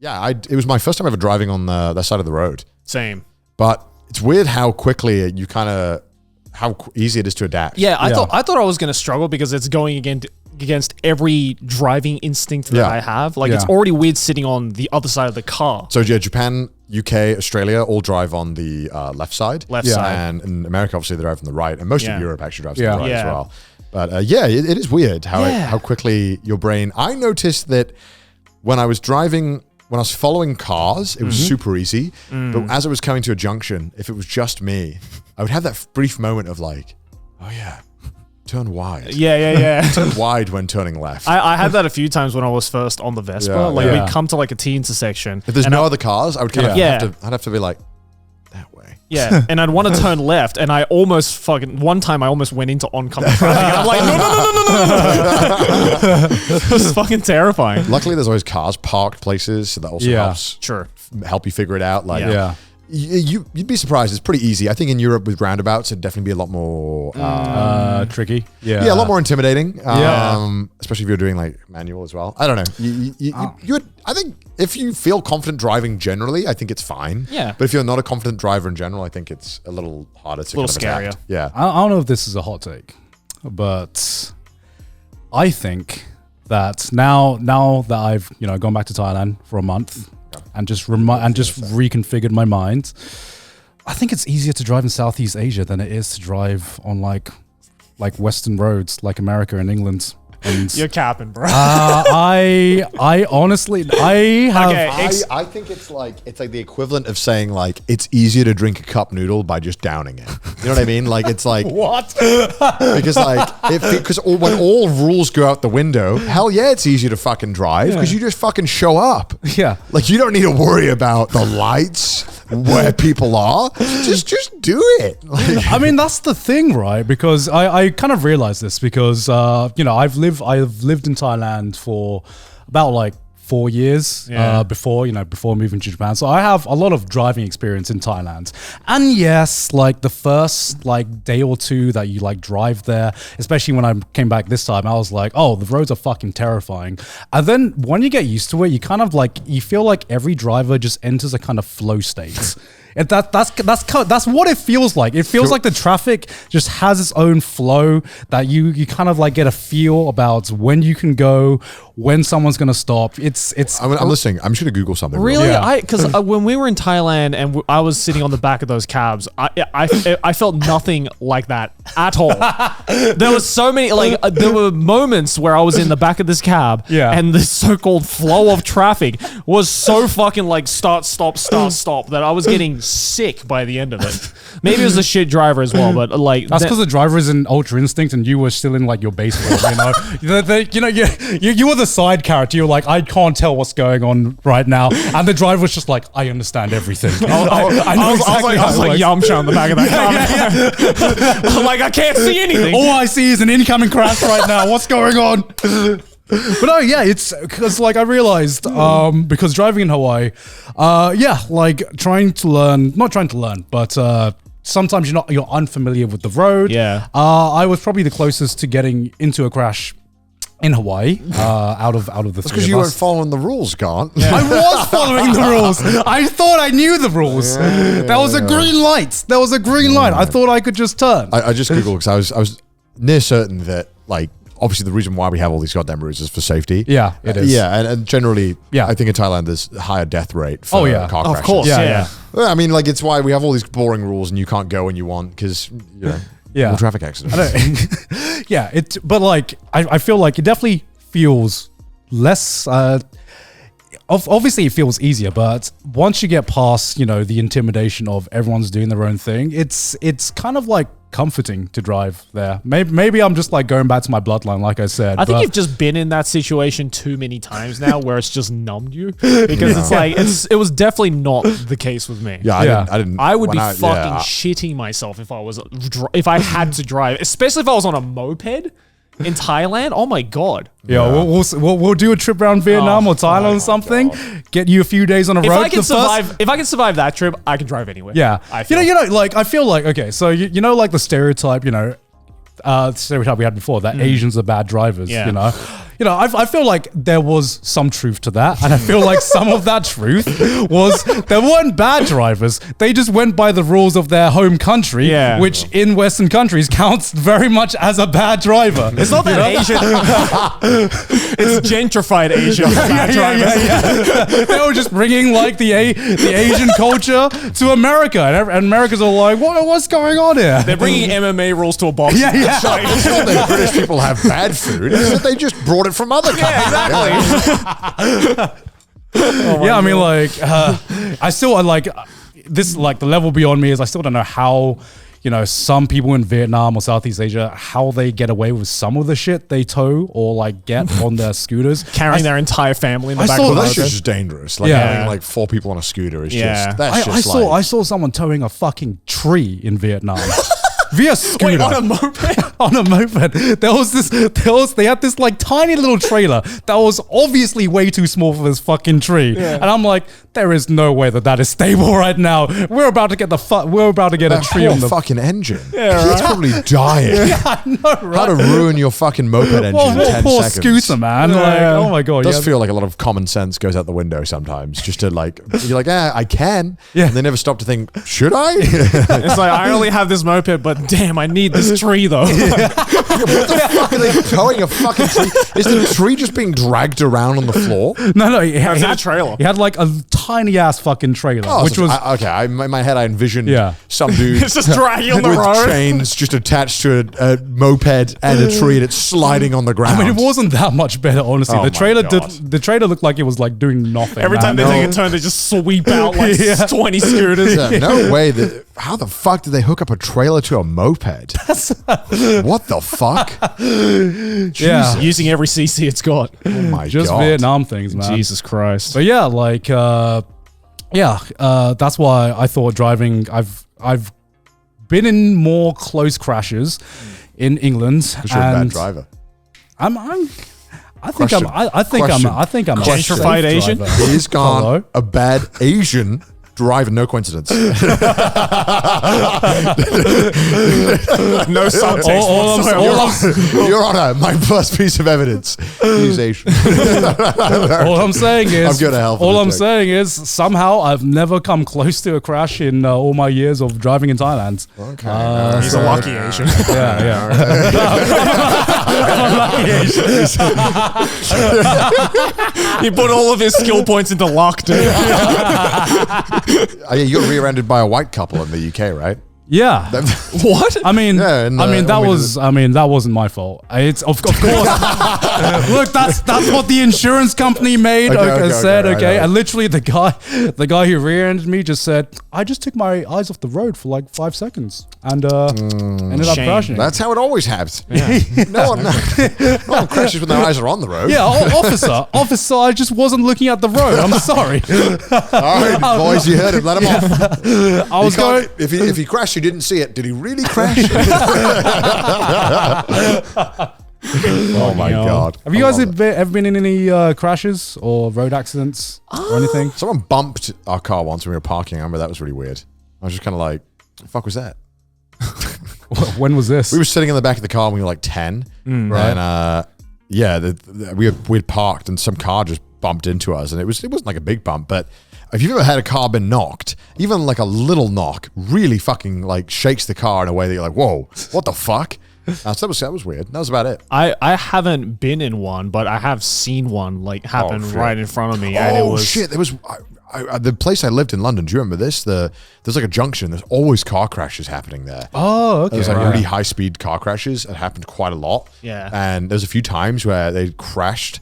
Yeah, it was my first time ever driving on the side of the road. Same. But it's weird how quickly you how easy it is to adapt. Yeah, I thought I was going to struggle because it's going against every driving instinct that I have. Like, it's already weird sitting on the other side of the car. So yeah, Japan, UK, Australia all drive on the left side. Left side. And in America, obviously, they drive on the right. And most of Europe actually drives on the right as well. But it is weird how quickly your brain... I noticed that when I was following cars, it was super easy. But as I was coming to a junction, if it was just me, I would have that brief moment of like, oh yeah, turn wide. Yeah. Turn wide when turning left. I had that a few times when I was first on the Vespa. We'd come to like a T intersection. If there's no other cars, I would kind of I'd have to be like, that way. Yeah, and I'd want to turn left, and I almost one time I almost went into oncoming traffic, and I'm like, no. It was fucking terrifying. Luckily, there's always cars parked places, so that also helps help you figure it out. Like, you'd be surprised. It's pretty easy. I think in Europe with roundabouts, it'd definitely be a lot more tricky. Yeah, a lot more intimidating. Especially if you're doing like manual as well. I don't know. I think if you feel confident driving generally, I think it's fine. Yeah. But if you're not a confident driver in general, I think it's a little harder to scarier. Adapt. Yeah. I don't know if this is a hot take, but I think that now that I've gone back to Thailand for a month and just reconfigured my mind, I think it's easier to drive in Southeast Asia than it is to drive on like Western roads like America and England. And you're capping, bro. I honestly, I think it's like the equivalent of saying like it's easier to drink a cup noodle by just downing it. You know what I mean? Like it's like what? Because when all rules go out the window, hell yeah, it's easier to fucking drive because you just fucking show up. Yeah, like you don't need to worry about the lights, where people are. Just do it. Like, I mean, that's the thing, right? Because I kind of realized this because I've lived in Thailand for about like 4 years before moving to Japan. So I have a lot of driving experience in Thailand. And yes, like the first like day or two that you like drive there, especially when I came back this time, I was like, oh, the roads are fucking terrifying. And then when you get used to it, you kind of like, you feel like every driver just enters a kind of flow state. And that's what it feels like. It feels like the traffic just has its own flow that you kind of like get a feel about when you can go, when someone's going to stop. I'm listening. I'm just going to Google something. Really? Because when we were in Thailand and I was sitting on the back of those cabs, I felt nothing like that at all. There was so many, like there were moments where I was in the back of this cab and the so-called flow of traffic was so fucking like start, stop that I was getting sick by the end of it. Maybe it was a shit driver as well, but like that's because the driver is in Ultra Instinct and you were still in like your base world, you were the side character. You're like, I can't tell what's going on right now, and the driver was just like, I understand everything. I was like Yamcha on the back of that car. I'm like, I can't see anything. All I see is an incoming crash right now. What's going on? But no, it's because like I realized because driving in Hawaii, like not trying to learn, but sometimes you're unfamiliar with the road. Yeah. I was probably the closest to getting into a crash in Hawaii out of the three of us. Because you weren't following the rules, Gant. I was following the rules. I thought I knew the rules. There was a green light. I thought I could just turn. I just Googled because I was near certain that like obviously the reason why we have all these goddamn rules is for safety. Yeah, it is. Yeah, and generally, I think in Thailand there's a higher death rate for car crashes. Of course, yeah. Well, I mean, like it's why we have all these boring rules and you can't go when you want because more traffic accidents. But like I feel like it definitely feels less. Obviously, it feels easier, but once you get past, the intimidation of everyone's doing their own thing, it's kind of like comforting to drive there. Maybe I'm just like going back to my bloodline, like I said. I think you've just been in that situation too many times now, where it's just numbed you because it's like it was definitely not the case with me. I didn't. I would be fucking shitting myself if I had to drive, especially if I was on a moped. In Thailand? Oh my god! Yeah, we'll do a trip around Vietnam or Thailand or something. Get you a few days on a road. If I can survive that trip, I can drive anywhere. Yeah, I feel. Like I feel like okay. So like the stereotype, stereotype we had before that Asians are bad drivers. you know, I feel like there was some truth to that. And I feel like some of that truth was there weren't bad drivers. They just went by the rules of their home country, which in Western countries counts very much as a bad driver. It's not that Asian. It's gentrified Asia. They were just bringing like the Asian culture to America. And Americans are like, what's going on here? They're bringing MMA rules to a box. It's not that British people have bad food. It's that they just brought it from other countries. Exactly. I mean, like, I still like this. Like the level beyond me is I still don't know how, you know, some people in Vietnam or Southeast Asia, how they get away with some of the shit they tow or like get on their scooters, carrying their entire family in the back of the that's just dangerous. Like having like 4 people on a scooter is just I saw someone towing a fucking tree in Vietnam. Via scooter. Wait, on a moped? On a moped. They had this like tiny little trailer that was obviously way too small for this fucking tree. Yeah. And I'm like, there is no way that is stable right now. We're about to get a tree on the fucking engine. Yeah, right. It's probably dying. Yeah, I know, right? How to ruin your fucking moped engine in 10 poor seconds. Scooter, man. Yeah. Like, oh my God. It does feel like a lot of common sense goes out the window sometimes. Just to like, you're like, I can. Yeah. And they never stop to think, should I? It's like, I only have this moped, but damn, I need this tree though. What the fuck are they towing a fucking tree? Is the tree just being dragged around on the floor? No, he had a trailer. He had like a tiny ass fucking trailer, which was okay. In my head, I envisioned some dude it's just dragging on the with road, chains just attached to a moped and a tree, and it's sliding on the ground. I mean, it wasn't that much better, honestly. The trailer looked like it was like doing nothing. Every time they take a turn, they just sweep out like 20 scooters. No way. How the fuck did they hook up a trailer to a moped? What the fuck? Yeah, using every CC it's got. Oh my just God. Vietnam things, man. Jesus Christ. But yeah, like that's why I thought driving. I've been in more close crashes in England. Because you're a bad driver. I think I'm gentrified Asian. He's gone a bad Asian driver, no coincidence. No subtext. Your Honor, my first piece of evidence. He's Asian. All I'm saying is, I'm gonna help. All I'm saying is, somehow I've never come close to a crash in all my years of driving in Thailand. Okay, he's a lucky Asian. Yeah. I'm a lucky Asian. He put all of his skill points into luck, dude. You got rear-ended by a white couple in the UK, right? Yeah. What? I mean, that wasn't my fault. It's of course. Look, that's what the insurance company made. Okay. And literally, the guy who rear-ended me just said, "I just took my eyes off the road for like 5 seconds and ended up crashing." That's how it always happens. Yeah. No one crashes when their eyes are on the road. Yeah, officer, I just wasn't looking at the road. I'm sorry. All right, boys, you heard him. Let him off. I was going. If he crashed, you didn't see it. Did he really crash? Oh my God. Have you guys ever been in any crashes or road accidents or anything? Someone bumped our car once when we were parking. I remember that was really weird. I was just kind of like, what the fuck was that? When was this? We were sitting in the back of the car when we were like 10. Right. And we had parked and some car just bumped into us, and it wasn't like a big bump, but if you've ever had a car been knocked, even like a little knock really fucking like shakes the car in a way that you're like, whoa, what the fuck? So that was weird. That was about it. I haven't been in one, but I have seen one like happen right in front of me. And it was shit. There was the place I lived in London. Do you remember this? There's like a junction. There's always car crashes happening there. Oh, okay. There's like really high speed car crashes. It happened quite a lot. Yeah. And there's a few times where they crashed.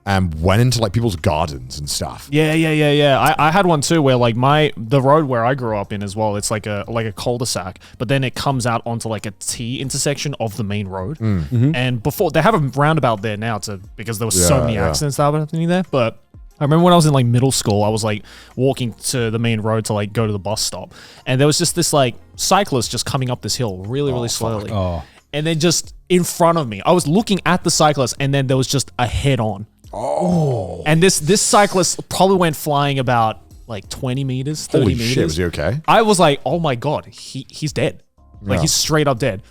And went into like people's gardens and stuff. Yeah. I had one too where like the road where I grew up in as well, it's like a cul-de-sac, but then it comes out onto like a T intersection of the main road. Mm-hmm. And before they have a roundabout there now because there was so many accidents that were happening there. But I remember when I was in like middle school, I was like walking to the main road to like go to the bus stop, and there was just this like cyclist just coming up this hill really slowly. Oh. And then just in front of me, I was looking at the cyclist, and then there was just a head-on. Oh. And this cyclist probably went flying about like 20 meters, 30 Holy meters. shit, was he okay? I was like, oh my God, he's dead. Like he's straight up dead.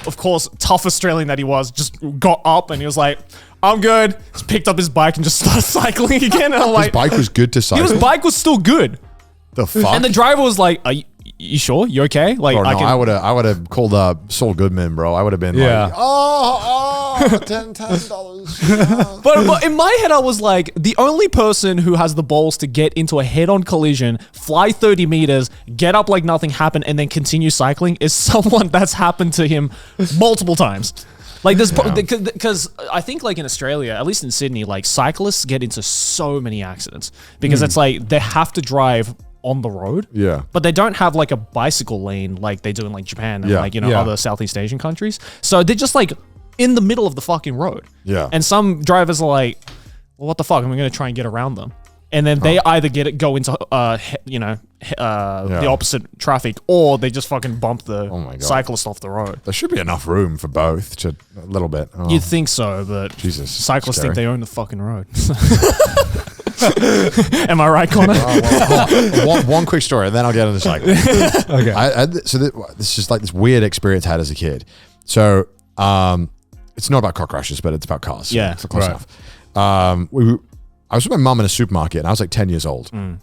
of course, tough Australian that he was, just got up and he was like, I'm good. Just picked up his bike and just started cycling again. And I'm like, His bike was good to cycle. his bike was still good. The fuck? And the driver was like, are you sure? You okay? Like, no, I would have called Saul Goodman, bro. I would have been like, $10. But in my head, I was like, the only person who has the balls to get into a head-on collision, fly 30 meters, get up like nothing happened, and then continue cycling is someone that's happened to him multiple times. Like this, because I think like in Australia, at least in Sydney, like cyclists get into so many accidents because it's like they have to drive on the road. Yeah. But they don't have like a bicycle lane like they do in like Japan and like, other Southeast Asian countries. So they're just like in the middle of the fucking road. Yeah. And some drivers are like, well, what the fuck? I'm going to try and get around them. And then they either go into, the opposite traffic, or they just fucking bump the cyclist off the road. There should be enough room for both, a little bit. Oh. You'd think so, but Jesus, cyclists scary. think they own the fucking road. Am I right, Connor? One quick story, and then I'll get into cycling. Okay. So this is just like this weird experience I had as a kid. So it's not about car crashes, but it's about cars. So yeah, it's close enough. I was with my mum in a supermarket, and I was like 10 years old. And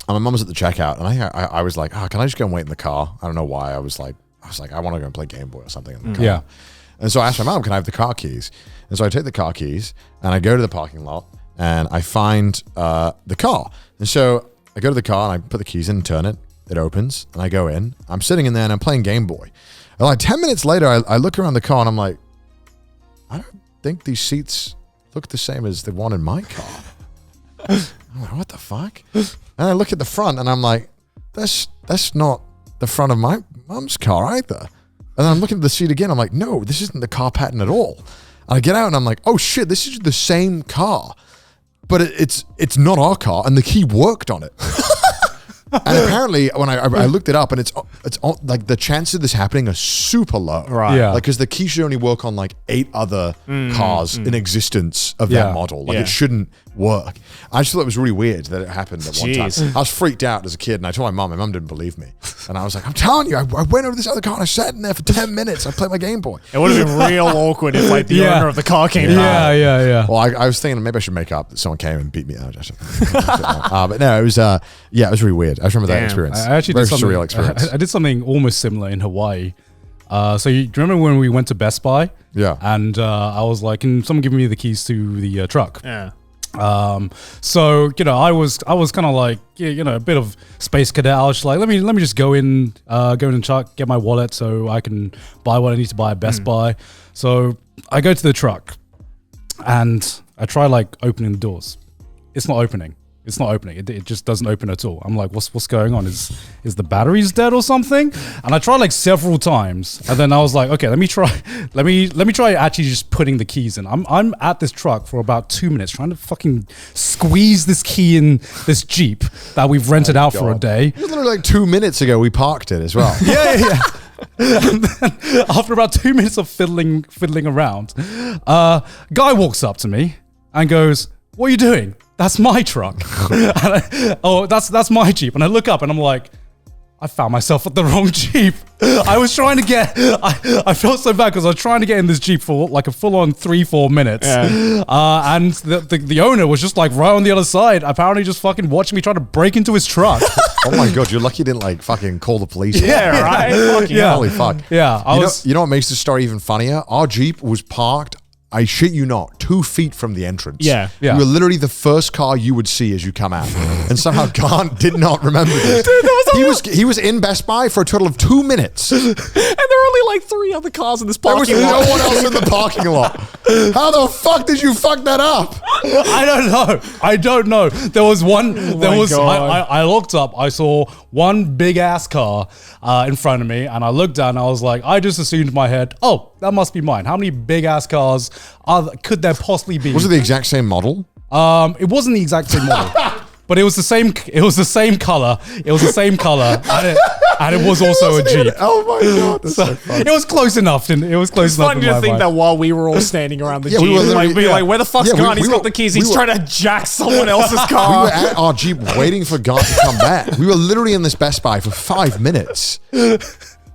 my mum was at the checkout, and I was like, can I just go and wait in the car? I don't know why. I was like, I want to go and play Game Boy or something in the car. Yeah. And so I asked my mum, can I have the car keys? And so I take the car keys, and I go to the parking lot, and I find the car. And so I go to the car, and I put the keys in and turn it. It opens, and I go in. I'm sitting in there, and I'm playing Game Boy. And like 10 minutes later, I look around the car, and I'm like, I don't think these seats look the same as the one in my car. I'm like, what the fuck? And I look at the front and I'm like, that's not the front of my mum's car either. And then I'm looking at the seat again. I'm like, no, this isn't the car pattern at all. And I get out and I'm like, oh shit, this is the same car, but it's not our car, and the key worked on it. And apparently, when I looked it up, and it's like the chances of this happening are super low, right? Yeah. Like, because the key should only work on like 8 other cars in existence of that model. Like, it shouldn't work. I just thought it was really weird that it happened at one time. I was freaked out as a kid, and I told my mum. My mum didn't believe me, and I was like, "I'm telling you, I went over this other car and I sat in there for 10 minutes. I played my Game Boy." It would have been real awkward if like the owner of the car came out. Yeah. Well, I was thinking maybe I should make up that someone came and beat me out. But no, it was it was really weird. I just remember that experience. I actually very did something, surreal experience. I did something almost similar in Hawaii. So you remember when we went to Best Buy? Yeah. And I was like, can someone give me the keys to the truck? Yeah. So I was kind of like, a bit of space cadet. I was just like, let me just go in the truck, get my wallet so I can buy what I need to buy at Best Buy. So I go to the truck and I try like opening the doors. It's not opening. It just doesn't open at all. I'm like, what's going on? Is the batteries dead or something? And I tried like several times, and then I was like, okay, let me try actually just putting the keys in. I'm at this truck for about 2 minutes trying to fucking squeeze this key in this Jeep that we've rented out for a day. It was literally like 2 minutes ago we parked it as well. Yeah. And then after about 2 minutes of fiddling around, guy walks up to me and goes, "What are you doing? That's my truck." That's my Jeep. And I look up and I'm like, I found myself at the wrong Jeep. I was trying to get, I felt so bad because I was trying to get in this Jeep for like a full-on 3-4 minutes. Yeah. And the owner was just like right on the other side, apparently just fucking watching me try to break into his truck. Oh my God, you're lucky you didn't like fucking call the police. Yeah, right? Holy fuck. Yeah. You know what makes this story even funnier? Our Jeep was parked, I shit you not, 2 feet from the entrance. Yeah. We were literally the first car you would see as you come out. And somehow Grant did not remember this. Dude, he was in Best Buy for a total of 2 minutes. And there were only like 3 other cars in this parking lot. There was no one else in the parking lot. How the fuck did you fuck that up? I don't know. There was one. I looked up. I saw one big ass car in front of me, and I looked down. And I was like, I just assumed in my head, oh, that must be mine. How many big ass cars could there possibly be? Was it the exact same model? It wasn't the exact same model. But it was the same. It was the same color. It was the same color, and it was also a Jeep. Oh my God! That's so funny. It was close enough. It was close enough. It's funny to think that while we were all standing around the Jeep, we were like, where the fuck's Garnt? He's got the keys. He's trying to jack someone else's car. We were at our Jeep waiting for Garnt to come back. We were literally in this Best Buy for 5 minutes.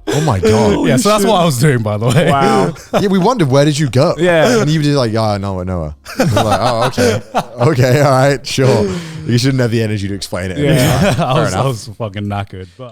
Oh my God. Yeah, so that's what I was doing, by the way. Wow. Yeah, we wondered, where did you go? Yeah. And you were just like, yeah, Noah. We're like, oh, okay. Okay, all right, sure. You shouldn't have the energy to explain it. Yeah. I was fucking knackered. But